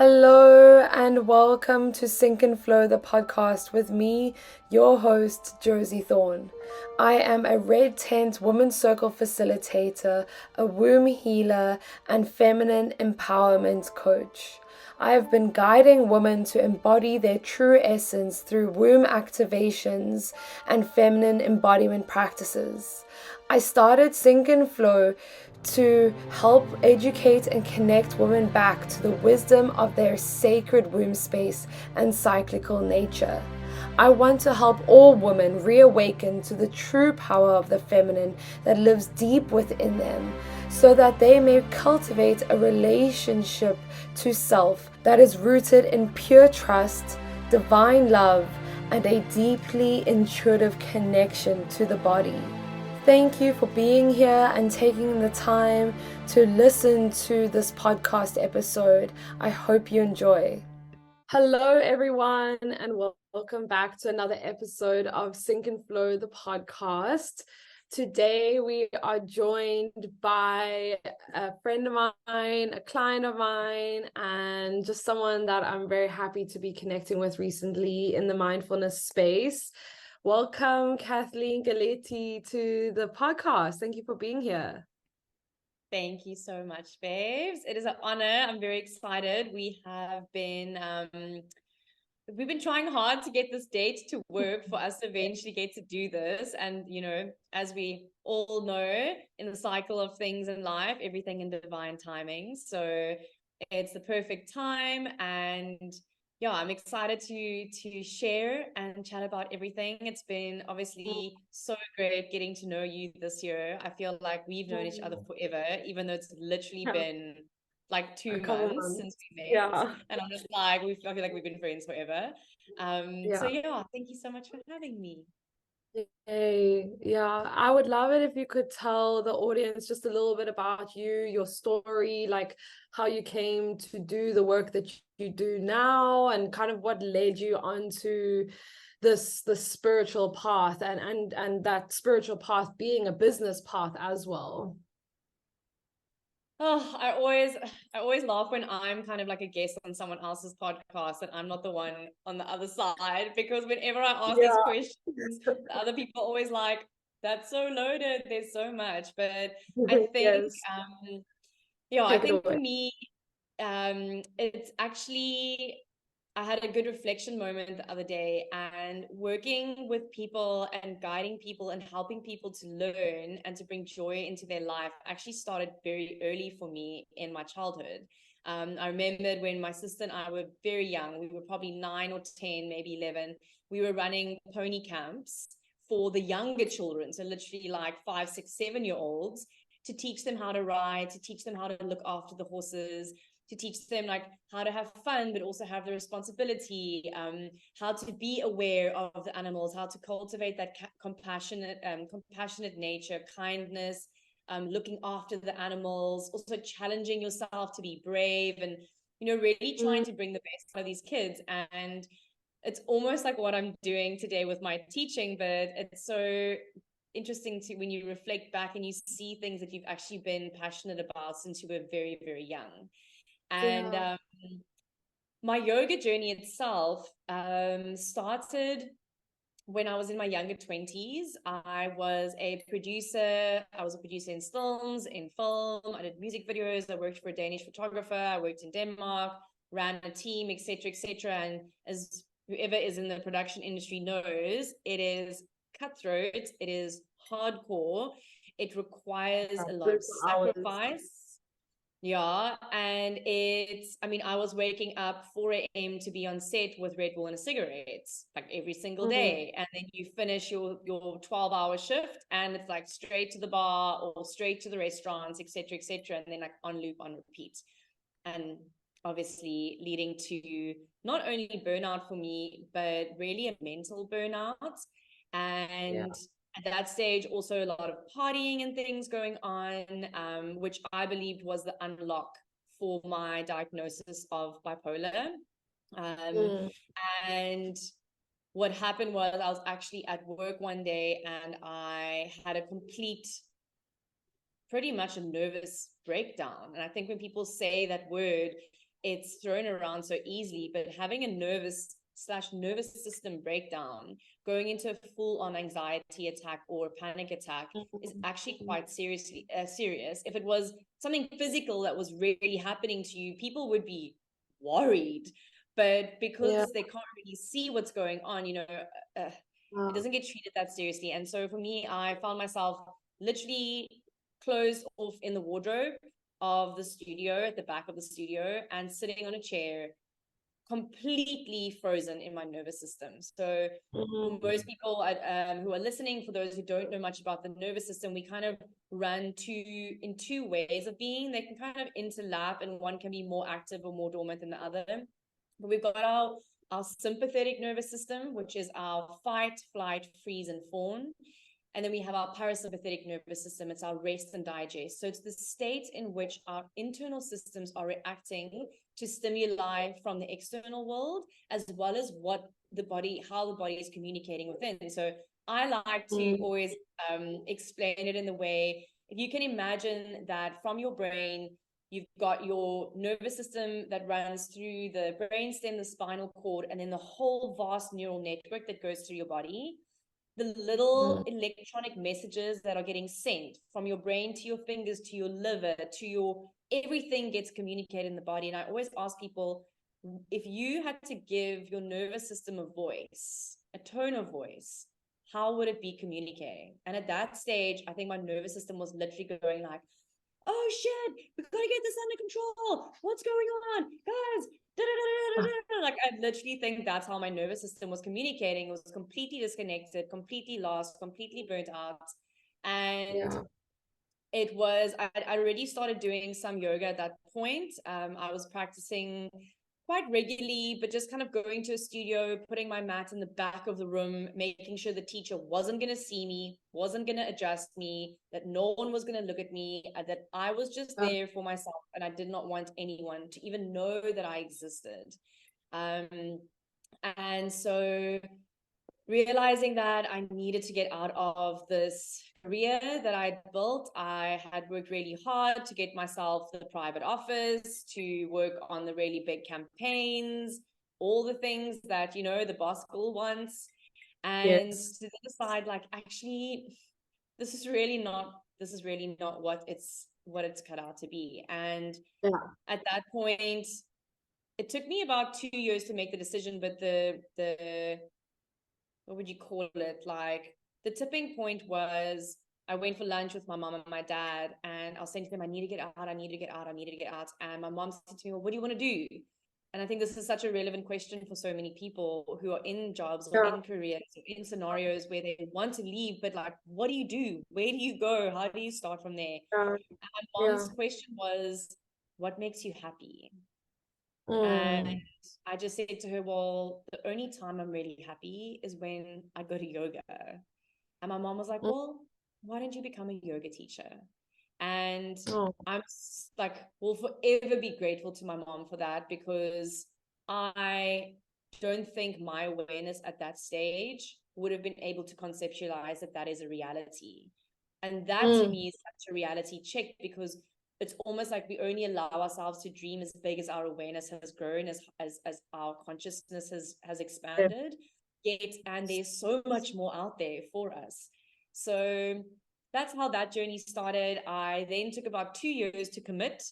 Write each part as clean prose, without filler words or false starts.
Hello and welcome to Sync and Flow, the podcast with me, your host, Josie Thorne. I am a Red Tent Women's Circle facilitator, a womb healer, and feminine empowerment coach. I have been guiding women to embody their true essence through womb activations and feminine embodiment practices. I started Sync and Flow to help educate and connect women back to the wisdom of their sacred womb space and cyclical nature. I want to help all women reawaken to the true power of the feminine that lives deep within them, so that they may cultivate a relationship to self that is rooted in pure trust, divine love, and a deeply intuitive connection to the body. Thank you for being here and taking the time to listen to this podcast episode. I hope you enjoy. Hello, everyone, and welcome back to another episode of Sync and Flow, the podcast. Today, we are joined by a friend of mine, a client of mine, and just someone that I'm very happy to be connecting with recently in the mindfulness space. Welcome, Kathleen Gellatly, to the podcast. Thank you for being here. Thank you so much, babes. It is an honor. I'm very excited. We've been trying hard to get this date to work for us to eventually get to do this. And, as we all know, in the cycle of things in life, everything in divine timing. So it's the perfect time. And yeah, I'm excited to share and chat about everything. It's been obviously so great getting to know you this year. I feel like we've known each other forever, even though it's literally been like 2 months since we met. Yeah. And I'm just like, I feel like we've been friends forever. So yeah, thank you so much for having me. Yay. Yeah, I would love it if you could tell the audience just a little bit about you, your story, like how you came to do the work that you do now, and kind of what led you onto this spiritual path, and that spiritual path being a business path as well. Oh, I always laugh when I'm kind of like a guest on someone else's podcast and I'm not the one on the other side, because whenever I ask these Yeah. questions, the other people are always like, that's so loaded, there's so much. But I think Yes. I Take it think for away. me, it's actually, I had a good reflection moment the other day, and working with people and guiding people and helping people to learn and to bring joy into their life actually started very early for me in my childhood. I remembered when my sister and I were very young, we were probably 9 or 10, maybe 11. We were running pony camps for the younger children, so literally like 5, 6, 7-year-olds, to teach them how to ride, to teach them how to look after the horses, to teach them like how to have fun, but also have the responsibility, how to be aware of the animals, how to cultivate that compassionate nature, kindness, looking after the animals, also challenging yourself to be brave, and really trying to bring the best out of these kids. And it's almost like what I'm doing today with my teaching, but it's so interesting to when you reflect back and you see things that you've actually been passionate about since you were very, very young. And Yeah. my yoga journey itself started when I was in my younger 20s. I was a producer. I was a producer in films, in film. I did music videos. I worked for a Danish photographer. I worked in Denmark, ran a team, etc., etc. And as whoever is in the production industry knows, it is cutthroat. It is hardcore. It requires a lot of Brutal hours. sacrifice. Yeah, and I was waking up 4 a.m. to be on set with Red Bull and a cigarette, like every single day. And then you finish your 12-hour shift and it's like straight to the bar or straight to the restaurants, etc., etc. And then like on loop, on repeat. And obviously leading to not only burnout for me, but really a mental burnout. Yeah. And at that stage, also a lot of partying and things going on, which I believed was the unlock for my diagnosis of bipolar. Um, Mm. and what happened was I was actually at work one day and I had a pretty much a nervous breakdown. And I think when people say that word, it's thrown around so easily, but having a nervous system breakdown, going into a full-on anxiety attack or panic attack is actually quite serious. If it was something physical that was really happening to you, people would be worried. But because they can't really see what's going on, it doesn't get treated that seriously. And so for me, I found myself literally closed off in the wardrobe of the studio, at the back of the studio, and sitting on a chair, completely frozen in my nervous system. So for most people who are listening, for those who don't know much about the nervous system, we kind of run in two ways of being. They can kind of interlap, and one can be more active or more dormant than the other. But we've got our sympathetic nervous system, which is our fight, flight, freeze, and fawn. And then we have our parasympathetic nervous system. It's our rest and digest. So it's the state in which our internal systems are reacting to stimuli from the external world, as well as how the body is communicating within. So I like to always explain it in the way, if you can imagine that from your brain, you've got your nervous system that runs through the brainstem, the spinal cord, and then the whole vast neural network that goes through your body. The little electronic messages that are getting sent from your brain to your fingers, to your liver, to your everything gets communicated in the body. And I always ask people, if you had to give your nervous system a voice, a tone of voice, how would it be communicating? And at that stage, I think my nervous system was literally going like, oh shit, we gotta get this under control. What's going on, guys? Like, I literally think that's how my nervous system was communicating. It was completely disconnected, completely lost, completely burnt out. And it was, I already started doing some yoga at that point. I was practicing quite regularly, but just kind of going to a studio, putting my mat in the back of the room, making sure the teacher wasn't going to see me, wasn't going to adjust me, that no one was going to look at me, that I was just there for myself, and I did not want anyone to even know that I existed. And so realizing that I needed to get out of this career that I'd built, I had worked really hard to get myself the private office, to work on the really big campaigns, all the things that, the boss school wants. And to decide, like, actually, this is really not what it's cut out to be. And at that point, it took me about 2 years to make the decision, but the what would you call it? Like, the tipping point was, I went for lunch with my mom and my dad, and I was saying to them, I need to get out. And my mom said to me, well, what do you want to do? And I think this is such a relevant question for so many people who are in jobs or in careers or in scenarios where they want to leave, but like, what do you do? Where do you go? How do you start from there? And my mom's question was, what makes you happy? And I just said to her, well, the only time I'm really happy is when I go to yoga. And my mom was like, well, why don't you become a yoga teacher? And I'm like, will forever be grateful to my mom for that, because I don't think my awareness at that stage would have been able to conceptualize that is a reality. And that to me is such a reality check, because it's almost like we only allow ourselves to dream as big as our awareness has grown, as our consciousness has expanded. And there's so much more out there for us. So that's how that journey started. I then took about 2 years to commit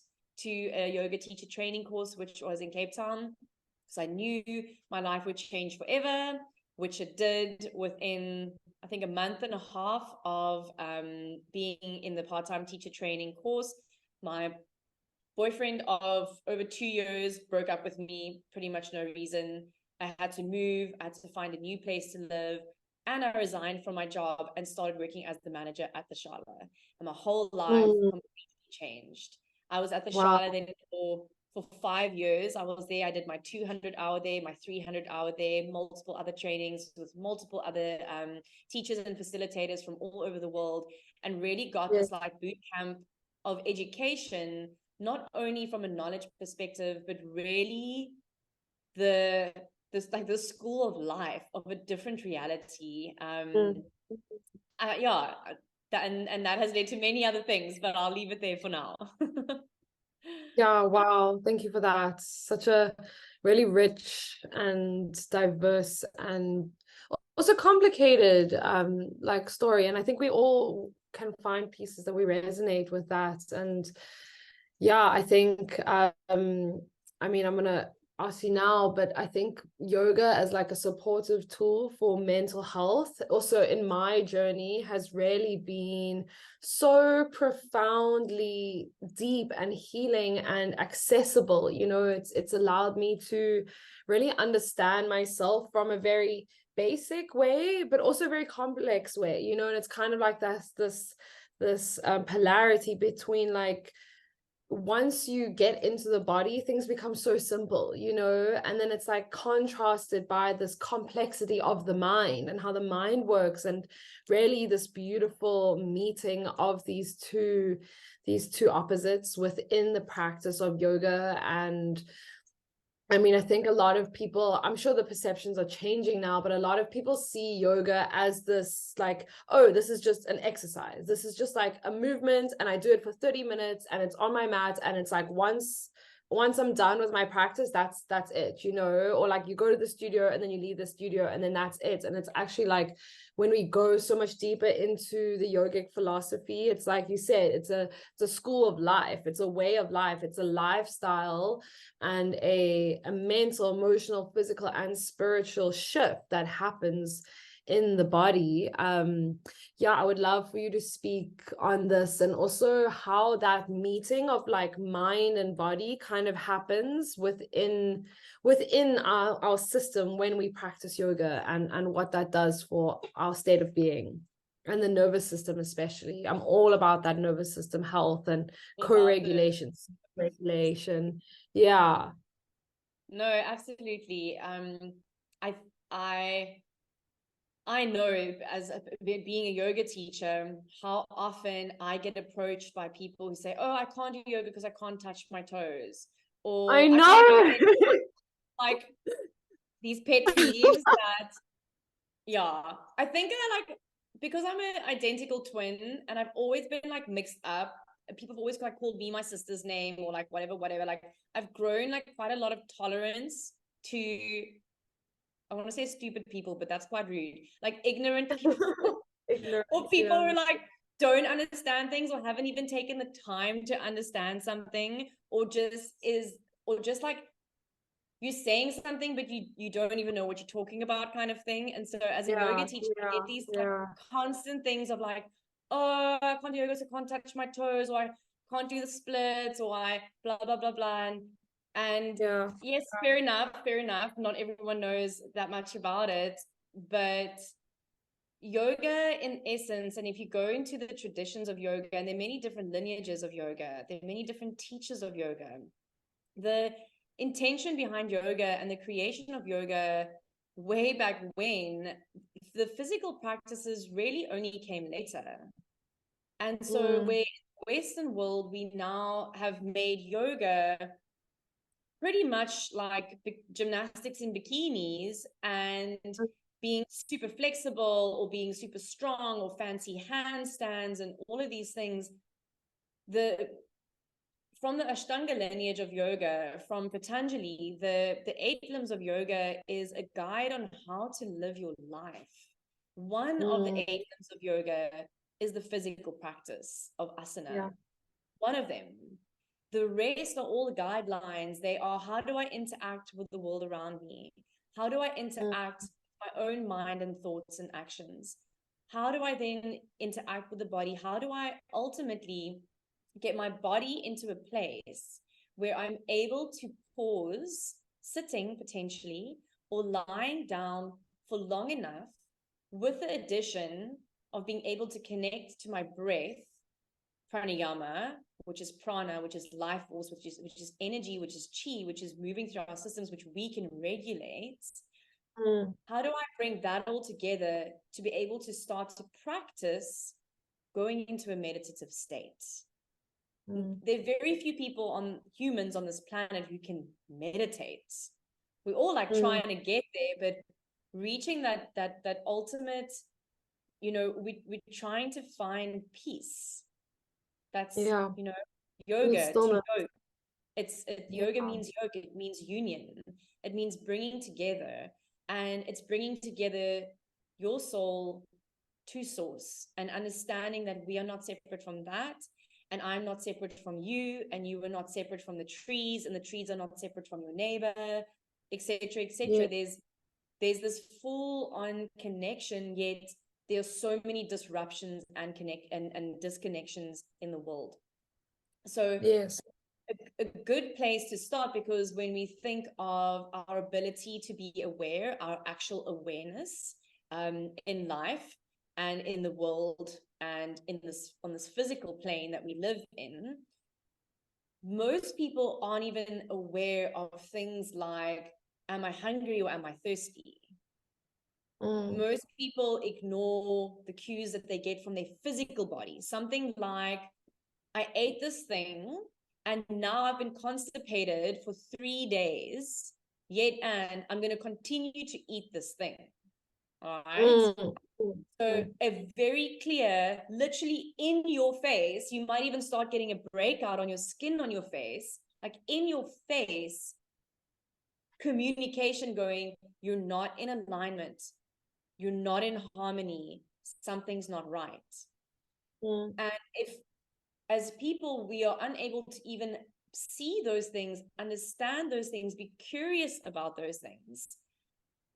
to a yoga teacher training course, which was in Cape Town, because I knew my life would change forever, which it did within, I think, a month and a half of being in the part-time teacher training course. My boyfriend of over 2 years broke up with me, pretty much no reason. I had to move, I had to find a new place to live, and I resigned from my job and started working as the manager at the Shala. And my whole life completely changed. I was at the Shala then for 5 years. I was there. I did my 200-hour day, my 300-hour day, multiple other trainings with multiple other teachers and facilitators from all over the world, and really got this like boot camp of education, not only from a knowledge perspective, but really the school of life, of a different reality. And that has led to many other things, but I'll leave it there for now. Yeah, wow. Thank you for that. Such a really rich and diverse and also complicated like story. And I think we all can find pieces that we resonate with that. And yeah, I think I mean, I'm gonna ask you now, but I think yoga as like a supportive tool for mental health, also in my journey, has really been so profoundly deep and healing and accessible. You know, it's allowed me to really understand myself from a very basic way, but also a very complex way, you know, and it's kind of like this polarity between like once you get into the body, things become so simple, you know, and then it's like contrasted by this complexity of the mind and how the mind works, and really this beautiful meeting of these two opposites within the practice of yoga. And I mean, I think a lot of people, I'm sure the perceptions are changing now, but a lot of people see yoga as this like, oh, this is just an exercise. This is just like a movement and I do it for 30 minutes and it's on my mat, and it's like once I'm done with my practice, that's it, you know, or like you go to the studio and then you leave the studio and then that's it. And it's actually like when we go so much deeper into the yogic philosophy, it's like you said, it's a school of life, it's a way of life, it's a lifestyle and a mental, emotional, physical, and spiritual shift that happens in the body. Yeah, I would love for you to speak on this, and also how that meeting of like mind and body kind of happens within our system when we practice yoga, and what that does for our state of being and the nervous system. Especially, I'm all about that nervous system health and Love it. co-regulation, regulation. Yeah. No, absolutely. I I I know as being a yoga teacher, how often I get approached by people who say, "Oh, I can't do yoga because I can't touch my toes," I or "I can't do know. it," like these pet peeves that, yeah, I think I like, because I'm an identical twin and I've always been like mixed up. People have always like called me my sister's name or like whatever. Like I've grown like quite a lot of tolerance to, I want to say stupid people, but that's quite rude. Like ignorant people or Ignorance, people yeah. who like don't understand things or haven't even taken the time to understand something, or just like you're saying something but you don't even know what you're talking about, kind of thing. And so as a yoga Yeah, teacher, I yeah, get these like yeah, constant things of like, oh, I can't do yoga, so I can't touch my toes, or I can't do the splits, or I blah blah blah blah. And yeah. yes, fair enough, not everyone knows that much about it, but yoga in essence, and if you go into the traditions of yoga, and there are many different lineages of yoga, there are many different teachers of yoga, the intention behind yoga and the creation of yoga way back when, the physical practices really only came later. And so Mm, where Western world, we now have made yoga pretty much like gymnastics in bikinis, and being super flexible or being super strong or fancy handstands and all of these things. The From the Ashtanga lineage of yoga, from Patanjali, the eight limbs of yoga is a guide on how to live your life. One of the mm, eight limbs of yoga is the physical practice of asana. yeah. One of them. The rest are all the guidelines. They are, how do I interact with the world around me? How do I Mm, interact with my own mind and thoughts and actions? How do I then interact with the body? How do I ultimately get my body into a place where I'm able to pause, sitting potentially, or lying down for long enough, with the addition of being able to connect to my breath, pranayama, which is prana, which is life force, which is energy, which is chi, which is moving through our systems, which we can regulate. mm, How do I bring that all together to be able to start to practice going into a meditative state? mm, There are very few people, on humans on this planet, who can meditate. We're all like mm. trying to get there, but reaching that ultimate, we're trying to find peace. That's, Yeah. In yoga to stillness. yoga. Yoga means yoke. It means union. It means bringing together, and it's bringing together your soul to source, and understanding that we are not separate from that, and I'm not separate from you, and you are not separate from the trees, and the trees are not separate from your neighbor, etc., etc. There's this full on connection, yet there are so many disruptions and disconnections in the world. So Yes. a good place to start, because when we think of our ability to be aware, our actual awareness in life and in the world and on this physical plane that we live in, most people aren't even aware of things like, am I hungry or am I thirsty? Most people ignore the cues that they get from their physical body. Something like, I ate this thing and now I've been constipated for 3 days, and I'm going to continue to eat this thing. All right. So a very clear, literally in your face, you might even start getting a breakout on your skin, on your face, like in your face, communication going, you're not in alignment. You're not in harmony. Something's not right. And if, as people, we are unable to even see those things, understand those things, be curious about those things,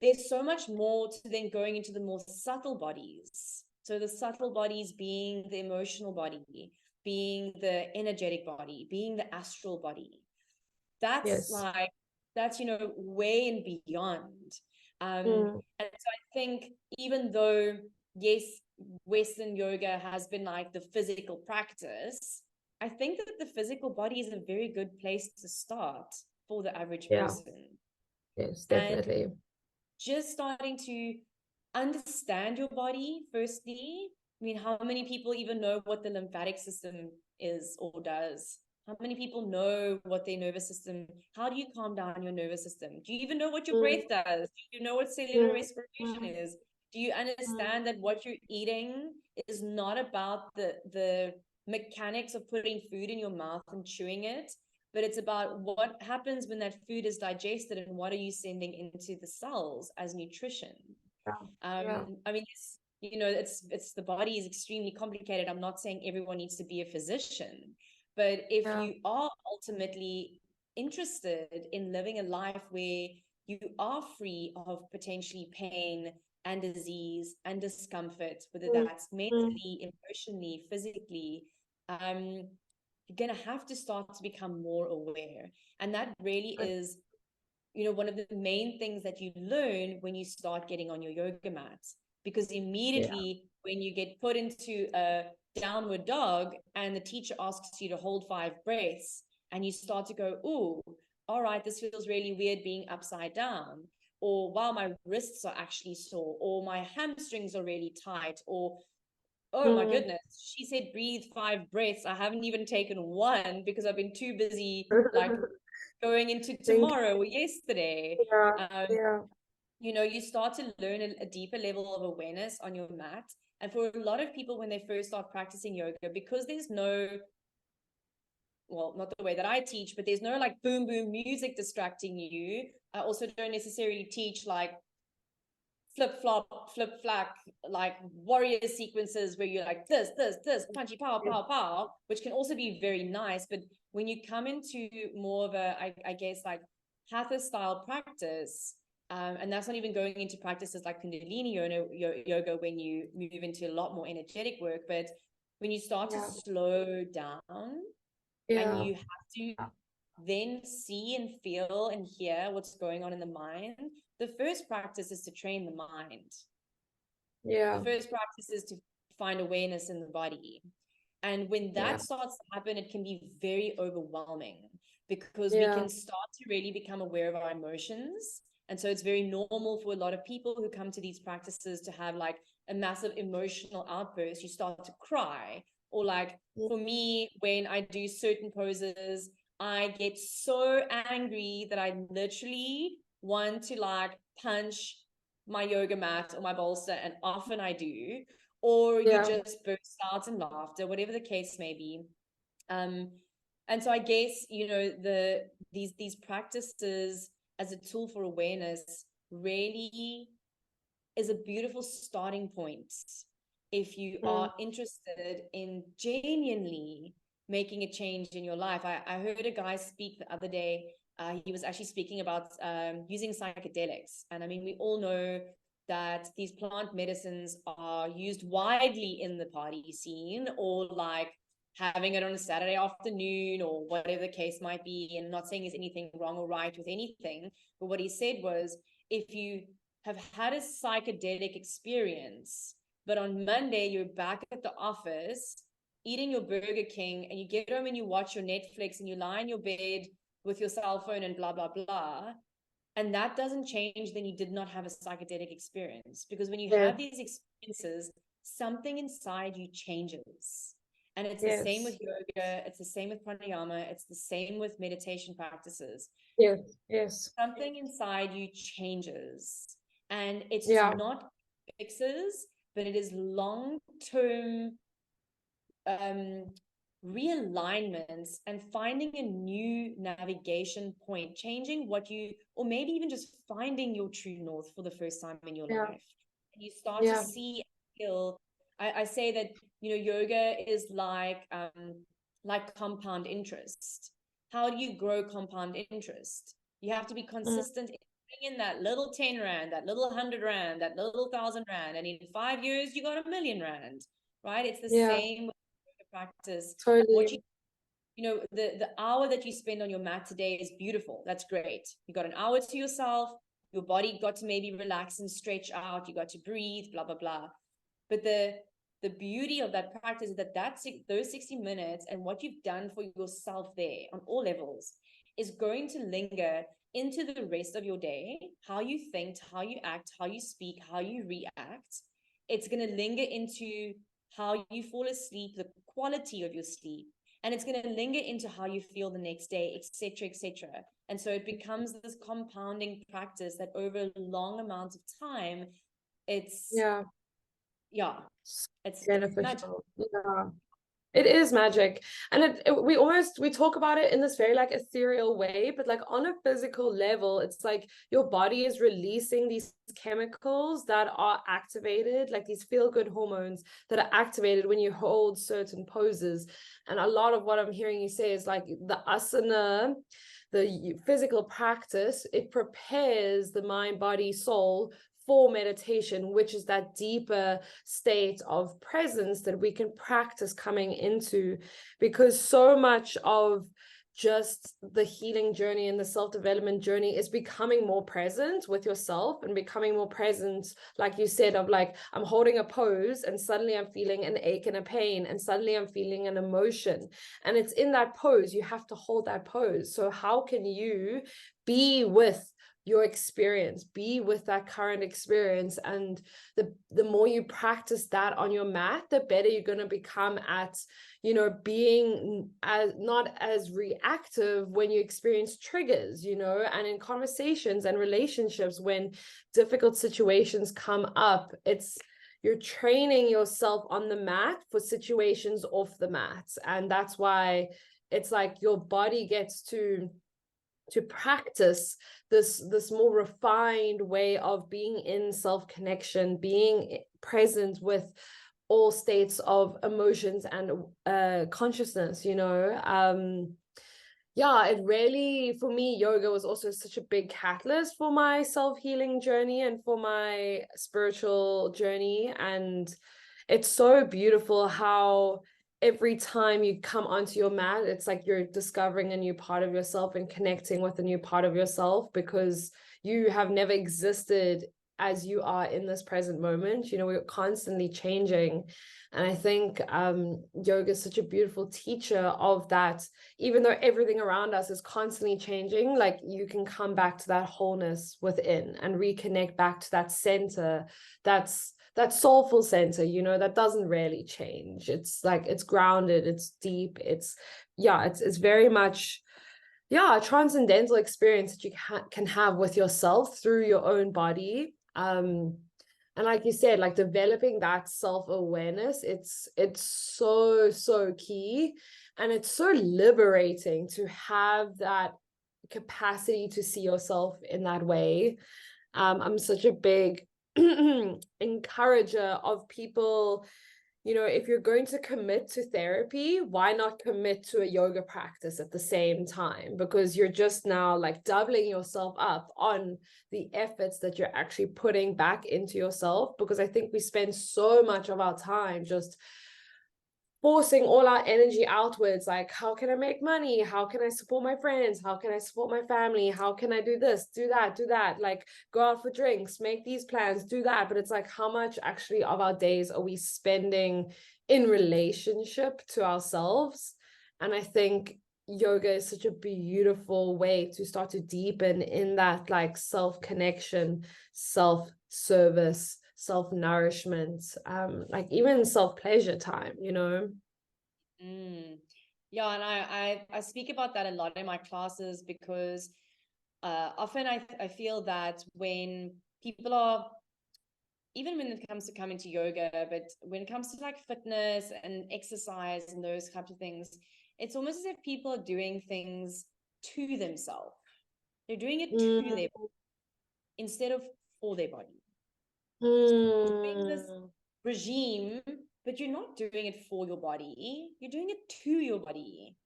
there's so much more to then going into the more subtle bodies. So the subtle bodies being the emotional body, being the energetic body, being the astral body. That's like, that's, way and beyond. And so I think, even though, yes, Western yoga has been like the physical practice, I think that the physical body is a very good place to start for the average person. Yes, definitely. And just starting to understand your body, firstly. I mean, how many people even know what the lymphatic system is or does? How many people know what their nervous system, how do you calm down your nervous system? Do you even know what your breath does? Do you know what cellular respiration is? Do you understand that what you're eating is not about the mechanics of putting food in your mouth and chewing it, but it's about what happens when that food is digested and what are you sending into the cells as nutrition. I mean, it's the body is extremely complicated. I'm not saying everyone needs to be a physician, but if you are ultimately interested in living a life where you are free of potentially pain and disease and discomfort, whether that's mentally, emotionally, physically, you're going to have to start to become more aware. And that really is, one of the main things that you learn when you start getting on your yoga mat, because immediately when you get put into a downward dog and the teacher asks you to hold 5 breaths and you start to go, ooh, all right, this feels really weird being upside down, or wow, my wrists are actually sore, or my hamstrings are really tight, or oh my goodness, she said breathe 5 breaths. I haven't even taken one because I've been too busy like going into tomorrow or yesterday. You start to learn a deeper level of awareness on your mat. And for a lot of people, when they first start practicing yoga, because there's no, well, not the way that I teach, but there's no like boom, boom music distracting you. I also don't necessarily teach like flip flop, flip flack, like warrior sequences where you're like this, punchy, pow, pow, pow, which can also be very nice. But when you come into more of a, I guess, like hatha style practice, and that's not even going into practices like Kundalini yoga when you move into a lot more energetic work, but when you start to slow down and you have to then see and feel and hear what's going on in the mind, the first practice is to train the mind. The first practice is to find awareness in the body. And when that starts to happen, it can be very overwhelming, because we can start to really become aware of our emotions. And so it's very normal for a lot of people who come to these practices to have like a massive emotional outburst. You start to cry, or like for me, when I do certain poses, I get so angry that I literally want to like punch my yoga mat or my bolster, and often I do, or you just burst out in laughter, whatever the case may be. And so I guess, you know, these practices as a tool for awareness really is a beautiful starting point if you are interested in genuinely making a change in your life. I heard a guy speak the other day. He was actually speaking about using psychedelics. And I mean, we all know that these plant medicines are used widely in the party scene, or like having it on a Saturday afternoon or whatever the case might be. And I'm not saying there's anything wrong or right with anything, but what he said was, if you have had a psychedelic experience, but on Monday you're back at the office eating your Burger King, and you get home and you watch your Netflix and you lie in your bed with your cell phone and blah, blah, blah, and that doesn't change, then you did not have a psychedelic experience. Because when you have these experiences, something inside you changes. And it's the same with yoga, it's the same with pranayama, it's the same with meditation practices. Yes. Something inside you changes. And it's not fixes, but it is long-term realignments and finding a new navigation point, changing what you, or maybe even just finding your true north for the first time in your life. And you start to see and feel, I say that, you know, yoga is like compound interest. How do you grow compound interest? You have to be consistent in that little 10 rand, that little 100 rand, that little 1,000 rand, and in 5 years you got 1,000,000 rand, right? It's the same with practice. What you know, the hour that you spend on your mat today is beautiful. That's great. You got an hour to yourself. Your body got to maybe relax and stretch out. You got to breathe, blah, blah, blah. But the beauty of that practice is that those 60 minutes and what you've done for yourself there on all levels is going to linger into the rest of your day. How you think, how you act, how you speak, how you react. It's going to linger into how you fall asleep, the quality of your sleep, and it's going to linger into how you feel the next day, etc., etc. And so it becomes this compounding practice that over long amounts of time, it's it's magic. It is magic. And we talk about it in this very like ethereal way, but like on a physical level, it's like your body is releasing these chemicals that are activated, like these feel-good hormones that are activated when you hold certain poses. And a lot of what I'm hearing you say is like the asana, the physical practice, it prepares the mind, body, soul for meditation, which is that deeper state of presence that we can practice coming into, because so much of just the healing journey and the self-development journey is becoming more present with yourself and becoming more present, like you said, of like, I'm holding a pose and suddenly I'm feeling an ache and a pain, and suddenly I'm feeling an emotion, and it's in that pose. You have to hold that pose. So how can you be with your experience, be with that current experience? And the more you practice that on your mat, the better you're going to become at, you know, being as not as reactive when you experience triggers, you know, and in conversations and relationships when difficult situations come up. You're training yourself on the mat for situations off the mat. And that's why it's like your body gets to practice this more refined way of being in self-connection, being present with all states of emotions and consciousness, you know. It really, for me, yoga was also such a big catalyst for my self-healing journey and for my spiritual journey. And it's so beautiful how every time you come onto your mat, it's like you're discovering a new part of yourself and connecting with a new part of yourself, because you have never existed as you are in this present moment. You know, we're constantly changing. And I think yoga is such a beautiful teacher of that. Even though everything around us is constantly changing, like you can come back to that wholeness within and reconnect back to that center, that soulful center, you know, that doesn't really change. It's like, it's grounded, it's deep, it's very much a transcendental experience that you can have with yourself through your own body. And like you said, like developing that self-awareness, it's so key. And it's so liberating to have that capacity to see yourself in that way. I'm such a big encourager of people, you know, if you're going to commit to therapy, why not commit to a yoga practice at the same time? Because you're just now like doubling yourself up on the efforts that you're actually putting back into yourself. Because I think we spend so much of our time just forcing all our energy outwards, like, how can I make money? How can I support my friends? How can I support my family? How can I do this, do that, like go out for drinks, make these plans, do that? But it's like, how much actually of our days are we spending in relationship to ourselves? And I think yoga is such a beautiful way to start to deepen in that like self-connection, self-service, self-nourishment, like even self-pleasure time, you know. Yeah, and I speak about that a lot in my classes because often I feel that when people are, even when it comes to coming to yoga, but when it comes to like fitness and exercise and those types of things, it's almost as if people are doing things to themselves. They're doing it to their body instead of for their body. Doing this regime, but you're not doing it for your body, you're doing it to your body.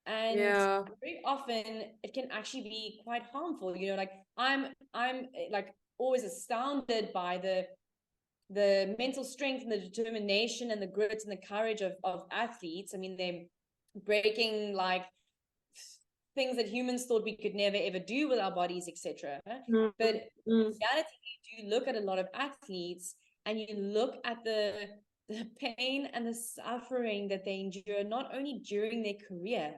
And Yeah. very often it can actually be quite harmful. You know, like I'm like always astounded by the mental strength and the determination and the grit and the courage of athletes. I mean, they're breaking like things that humans thought we could never ever do with our bodies, etc. But in reality, you do look at a lot of athletes and you look at the pain and the suffering that they endure, not only during their career,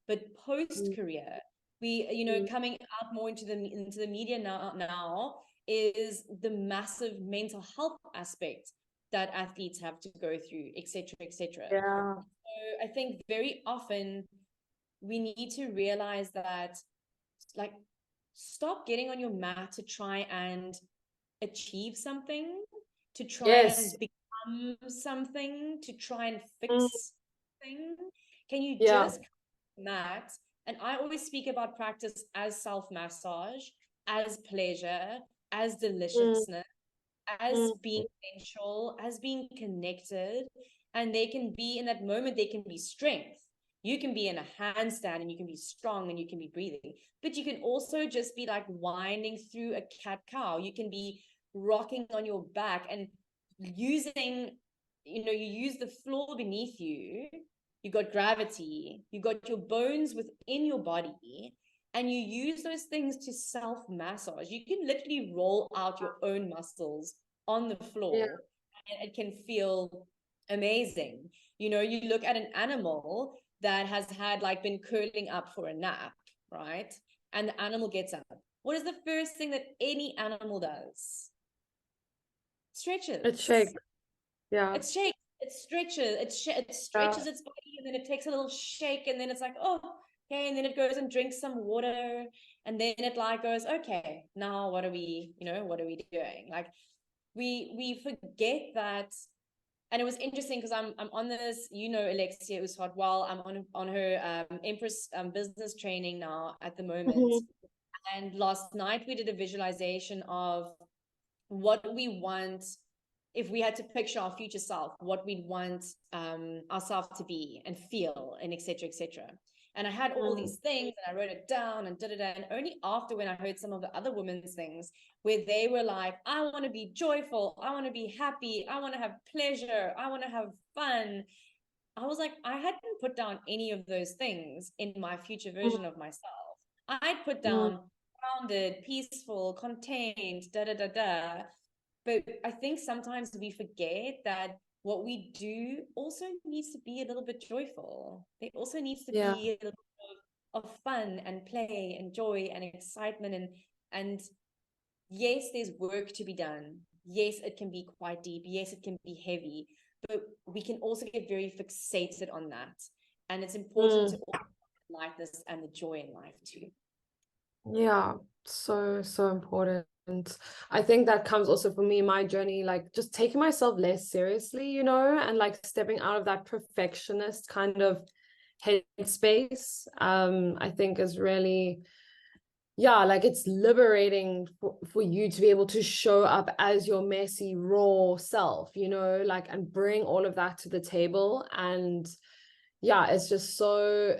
but post-career. We, you know, coming out more into the media now is the massive mental health aspect that athletes have to go through, etc., etc. Yeah. So I think very often we need to realize that, like, stop getting on your mat to try and achieve something, to try Yes. and become something, to try and fix something. Can you Yeah. just mat? And I always speak about practice as self-massage, as pleasure, as deliciousness, as being sensual, as being connected. And they can be in that moment, they can be strength. You can be in a handstand and you can be strong and you can be breathing, but you can also just be like winding through a cat cow. You can be rocking on your back and using, you know, you use the floor beneath you. You got gravity, you got your bones within your body, and you use those things to self massage. You can literally roll out your own muscles on the Yeah. floor and it can feel amazing. You know, you look at an animal that has had like been curling up for a nap, right? And the animal gets up. What is the first thing that any animal does? It shakes. Stretches. Yeah. It shakes, it stretches, it Yeah. stretches its body, and then it takes a little shake, and then it's like, oh, okay, and then it goes and drinks some water, and then it like goes, okay, now what are we, you know, what are we doing? Like we forget that. And it was interesting because I'm on this, you know, Alexia Uswat, while I'm on her Empress business training now at the moment. And last night we did a visualization of what we want if we had to picture our future self, what we'd want ourselves to be and feel, and etc., etc. And I had all these things and I wrote it down and da da da. And only after, when I heard some of the other women's things where they were like, I want to be joyful, I want to be happy, I want to have pleasure, I want to have fun. I was like, I hadn't put down any of those things in my future version of myself. I'd put down grounded, peaceful, contained, da da da da. But I think sometimes we forget that what we do also needs to be a little bit joyful. There also needs to Yeah. be a little bit of fun and play and joy and excitement, and yes, there's work to be done. Yes, it can be quite deep. Yes, it can be heavy, but we can also get very fixated on that. And it's important to also lightness and the joy in life too. Yeah, so important. I think that comes also for me, my journey, like just taking myself less seriously, you know, and like stepping out of that perfectionist kind of headspace, I think is really, yeah, like it's liberating for you to be able to show up as your messy, raw self, you know, like, and bring all of that to the table. And yeah, it's just so,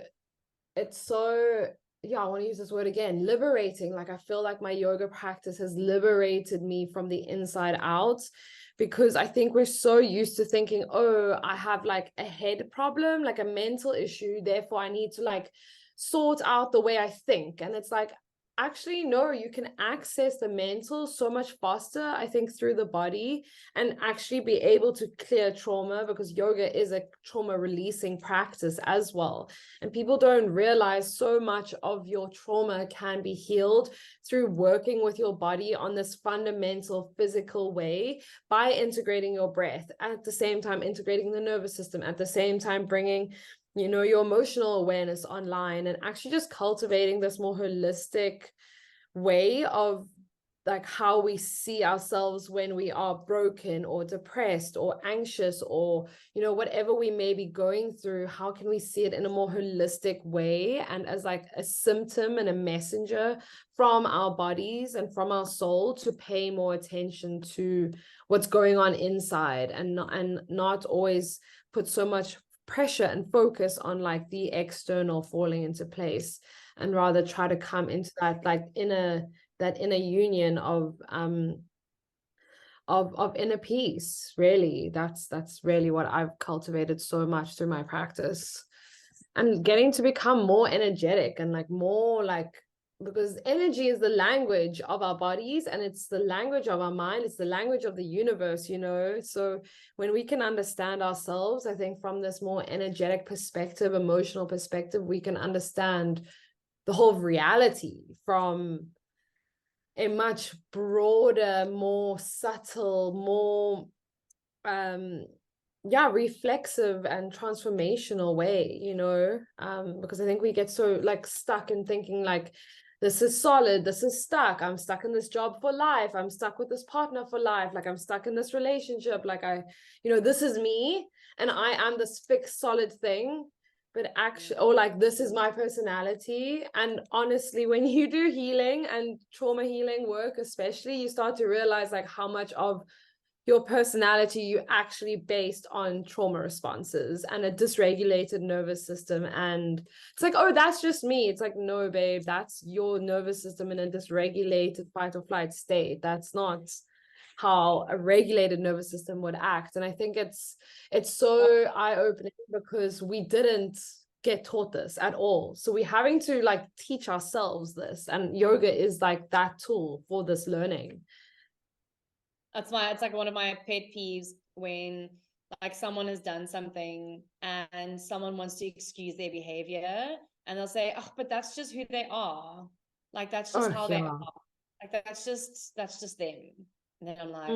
it's so, yeah, I want to use this word again, liberating. Like, I feel like my yoga practice has liberated me from the inside out, because I think we're so used to thinking, oh, I have like a head problem, like a mental issue, therefore I need to like sort out the way I think. And it's like, actually, no, you can access the mental so much faster, I think, through the body, and actually be able to clear trauma, because yoga is a trauma releasing practice as well. And people don't realize so much of your trauma can be healed through working with your body on this fundamental physical way, by integrating your breath, at the same time integrating the nervous system, at the same time bringing, you know, your emotional awareness online, and actually just cultivating this more holistic way of like how we see ourselves when we are broken or depressed or anxious, or, you know, whatever we may be going through. How can we see it in a more holistic way, and as like a symptom and a messenger from our bodies and from our soul, to pay more attention to what's going on inside, and not always put so much pressure and focus on like the external falling into place, and rather try to come into that like inner union of inner peace. Really, that's really what I've cultivated so much through my practice, and getting to become more energetic and like more like, because energy is the language of our bodies, and it's the language of our mind, it's the language of the universe, you know. So when we can understand ourselves, I think from this more energetic perspective, emotional perspective, we can understand the whole reality from a much broader, more subtle, more reflexive and transformational way, you know. Because I think we get so like stuck in thinking like, this is solid, this is stuck, I'm stuck in this job for life, I'm stuck with this partner for life, like I'm stuck in this relationship, like you know, this is me and I am this fixed solid thing. But actually, or like, this is my personality. And honestly, when you do healing and trauma healing work especially, you start to realize like how much of your personality you actually based on trauma responses and a dysregulated nervous system. And it's like, oh, that's just me. It's like, no, babe, that's your nervous system in a dysregulated fight or flight state. That's not how a regulated nervous system would act. And I think it's so eye-opening, because we didn't get taught this at all. So we're having to like teach ourselves this, and yoga is like that tool for this learning. It's like one of my pet peeves, when like someone has done something and someone wants to excuse their behavior, and they'll say, oh, but that's just who they are. Like, that's just how they are. Like, that's just them. And then I'm like,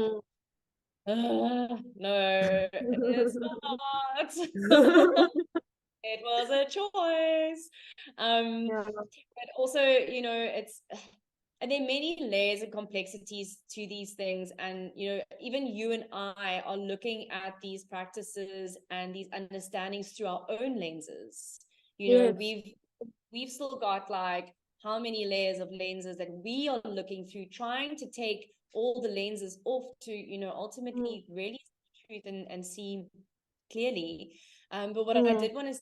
no, it's not. It was a choice. But also, you know, it's, and there are many layers and complexities to these things. And, you know, even you and I are looking at these practices and these understandings through our own lenses. You know, we've still got like how many layers of lenses that we are looking through, trying to take all the lenses off to, you know, ultimately really see truth and see clearly. But what I did want to,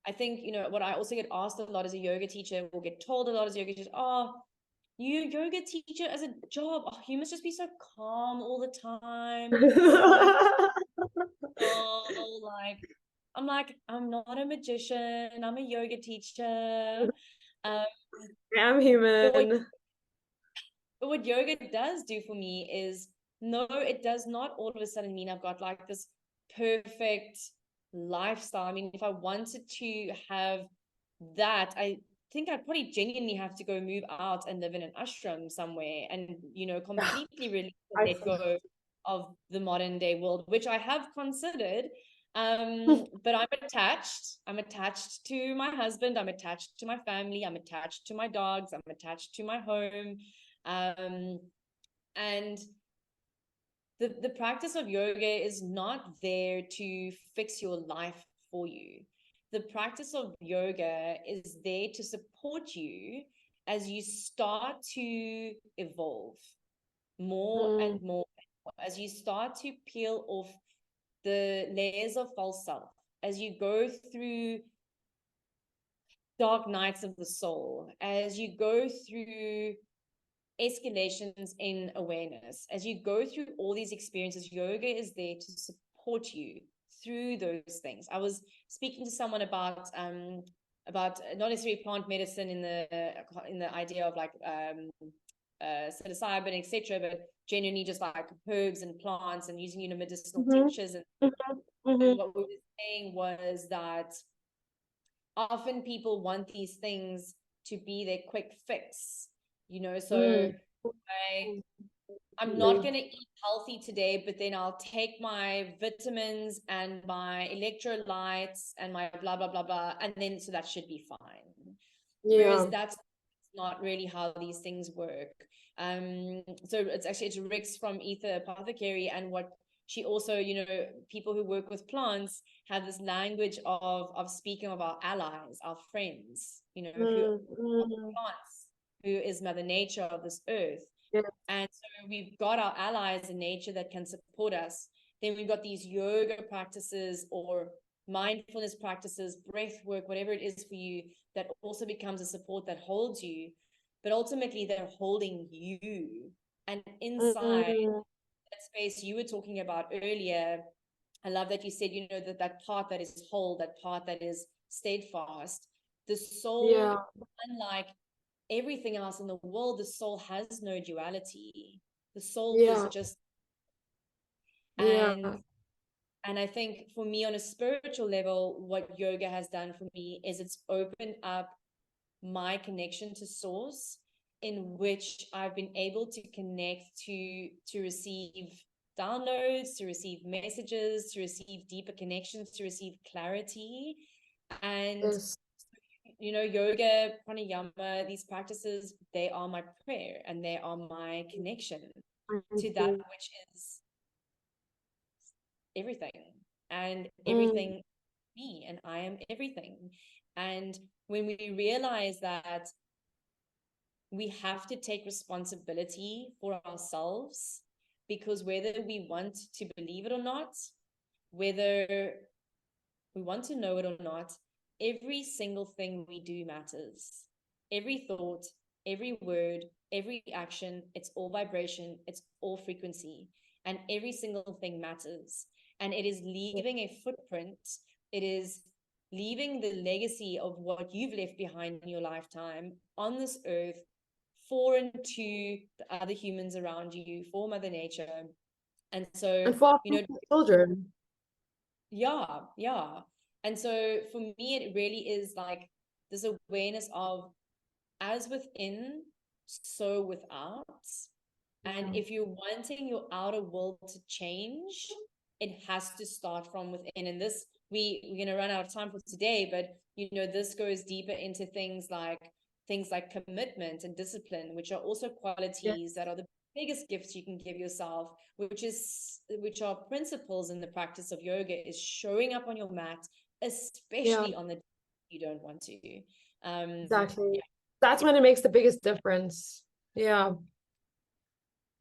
I think, you know, what I also get asked a lot as a yoga teacher, or get told a lot as a yoga teacher, oh, you yoga teacher as a job, oh, you must just be so calm all the time. Oh, like, I'm like, I'm not a magician, I'm a yoga teacher. I'm human. But what yoga does do for me is, no, it does not all of a sudden mean I've got like this perfect lifestyle. I mean, if I wanted to have that, I think I'd probably genuinely have to go move out and live in an ashram somewhere, and, you know, completely really let go of the modern day world, which I have considered. But I'm attached to my husband, I'm attached to my family, I'm attached to my dogs, I'm attached to my home. And the practice of yoga is not there to fix your life for you. the practice of yoga is there to support you as you start to evolve more and more, as you start to peel off the layers of false self, as you go through dark nights of the soul, as you go through escalations in awareness, as you go through all these experiences. Yoga is there to support you through those things. I was speaking to someone about not necessarily plant medicine in the idea of like psilocybin, etc., but genuinely just like herbs and plants and using medicinal tinctures. And what we were saying was that often people want these things to be their quick fix, so I'm not going to eat healthy today, but then I'll take my vitamins and my electrolytes and my blah blah blah blah, and then so that should be fine. Whereas that's not really how these things work. So it's Rix from Ether Apothecary, and what she also, people who work with plants have this language of speaking of our allies, our friends, who plants, who is Mother Nature of this earth. And so we've got our allies in nature that can support us. Then we've got these yoga practices or mindfulness practices, breath work, whatever it is for you, that also becomes a support that holds you. But ultimately, they're holding you. And inside that space you were talking about earlier, I love that you said, that part that is whole, that part that is steadfast. The soul, unlike everything else in the world, the soul has no duality. The soul is just, and I think for me on a spiritual level, what yoga has done for me is it's opened up my connection to source, in which I've been able to connect to receive downloads, to receive messages, to receive deeper connections, to receive clarity. And yoga, pranayama, these practices, they are my prayer and they are my connection to that which is everything, and everything me, and I am everything. And when we realize that we have to take responsibility for ourselves, because whether we want to believe it or not, whether we want to know it or not, every single thing we do matters. Every thought, every word, every action, it's all vibration, it's all frequency, and every single thing matters. And it is leaving a footprint. It is leaving the legacy of what you've left behind in your lifetime on this earth, for and to the other humans around you, for Mother Nature. And so, for children. Yeah. And so for me, it really is like this awareness of as within, so without. And if you're wanting your outer world to change, it has to start from within. And this, we're going to run out of time for today, but this goes deeper into things like commitment and discipline, which are also qualities that are the biggest gifts you can give yourself, which are principles in the practice of yoga, is showing up on your mat, especially on the day you don't want to. Exactly. That's when it makes the biggest difference.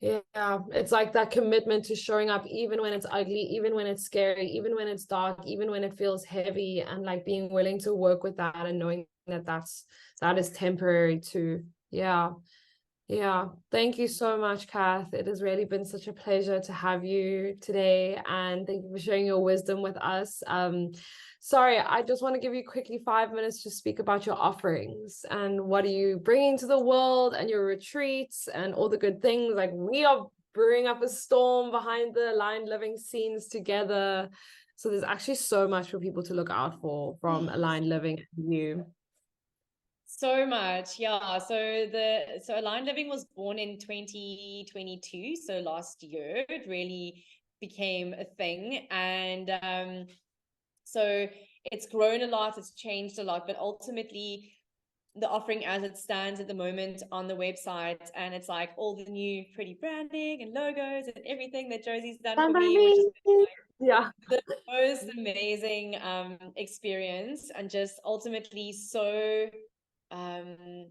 It's like that commitment to showing up even when it's ugly, even when it's scary, even when it's dark, even when it feels heavy, and like being willing to work with that and knowing that that is temporary too. Thank you so much, Kath. It has really been such a pleasure to have you today, and thank you for sharing your wisdom with us. Sorry, I just want to give you quickly 5 minutes to speak about your offerings and what are you bringing to the world, and your retreats and all the good things. Like, we are brewing up a storm behind the Aligned Living scenes together. So there's actually so much for people to look out for from Aligned Living and you. So much. So Aligned Living was born in 2022, so last year. It really became a thing, and so it's grown a lot, it's changed a lot, but ultimately the offering as it stands at the moment on the website, and it's like all the new pretty branding and logos and everything that Josie's done for me, which is like Yeah. The most amazing experience, and just ultimately so um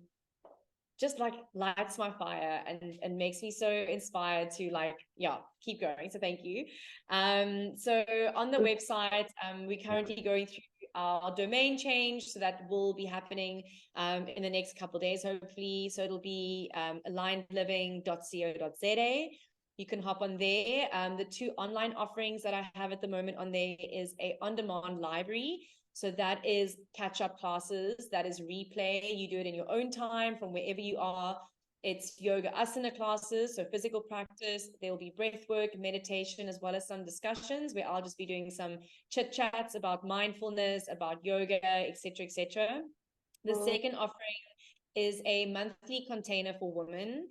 just like lights my fire and makes me so inspired to like, yeah, keep going. So thank you. So on the website, we're currently going through our domain change, so that will be happening in the next couple of days, hopefully. So it'll be alignedliving.co.za. You can hop on there. The two online offerings that I have at the moment on there is a on-demand library. So that is catch-up classes, that is replay. You do it in your own time from wherever you are. It's yoga asana classes, so physical practice. There will be breath work, meditation, as well as some discussions where I'll just be doing some chit chats about mindfulness, about yoga, etc., etc. The second offering is a monthly container for women.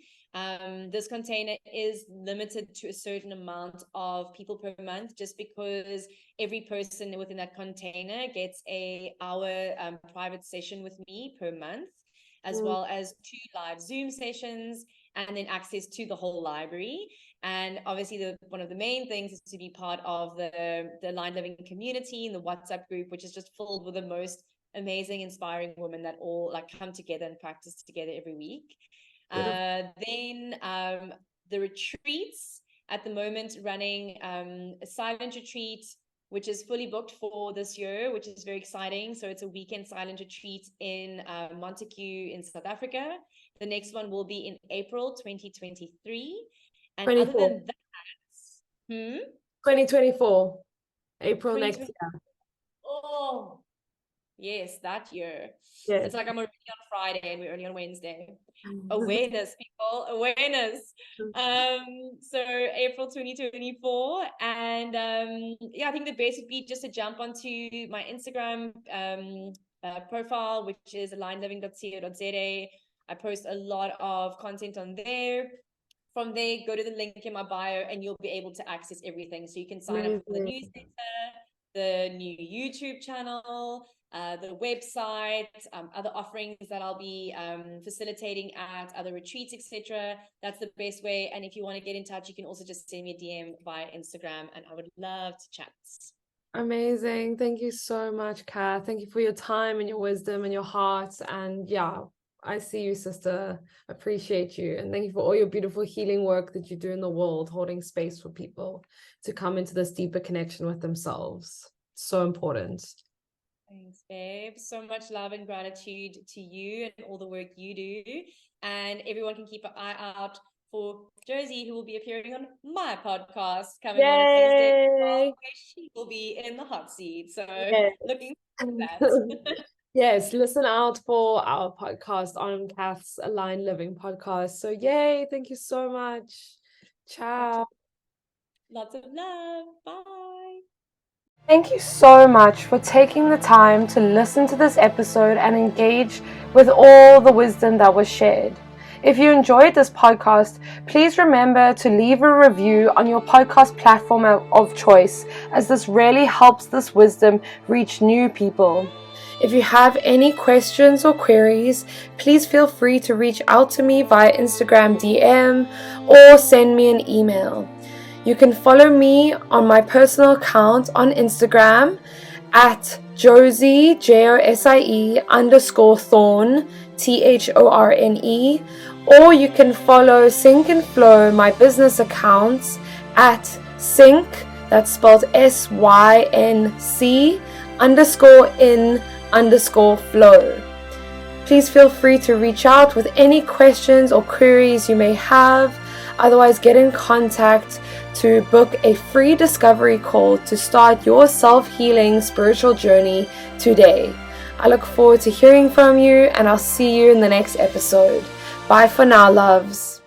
This container is limited to a certain amount of people per month, just because every person within that container gets a hour private session with me per month, as well as 2 live Zoom sessions, and then access to the whole library. And obviously, one of the main things is to be part of the Aligned Living community in the WhatsApp group, which is just filled with the most amazing, inspiring women that all like come together and practice together every week. Then the retreats at the moment, running a silent retreat, which is fully booked for this year, which is very exciting. So it's a weekend silent retreat in Montague in South Africa. The next one will be in April 2023. And 24. other than that, 2024, April next year. Oh, yes, that year. Yes. It's like I'm already on Friday and we're only on Wednesday. Awareness, people, awareness. So April 2024. And yeah, I think the best would be just to jump onto my Instagram profile, which is alignedliving.co.za. I post a lot of content on there. From there, go to the link in my bio and you'll be able to access everything. So you can sign up for the newsletter, the new YouTube channel, the website, other offerings that I'll be facilitating at other retreats, etc. That's the best way. And if you want to get in touch, you can also just send me a DM via Instagram, and I would love to chat. Amazing. Thank you so much, Kath. Thank you for your time and your wisdom and your heart. And yeah, I see you, sister. Appreciate you. And thank you for all your beautiful healing work that you do in the world, holding space for people to come into this deeper connection with themselves. So important. Thanks, babe. So much love and gratitude to you and all the work you do. And everyone can keep an eye out for Josie, who will be appearing on my podcast coming Wednesday, where she will be in the hot seat. So looking forward to that. Yes, listen out for our podcast on Kath's Aligned Living podcast. So yay, thank you so much. Ciao. Lots of love. Bye. Thank you so much for taking the time to listen to this episode and engage with all the wisdom that was shared. If you enjoyed this podcast, please remember to leave a review on your podcast platform of choice, as this really helps this wisdom reach new people. If you have any questions or queries, please feel free to reach out to me via Instagram DM or send me an email. You can follow me on my personal account on Instagram at Josie, Josie _Thorne, THORNE, or you can follow Sync and Flow, my business accounts, at Sync, that's spelled SYNC, _in_flow. Please feel free to reach out with any questions or queries you may have. Otherwise, get in contact to book a free discovery call to start your self-healing spiritual journey today. I look forward to hearing from you, and I'll see you in the next episode. Bye for now, loves.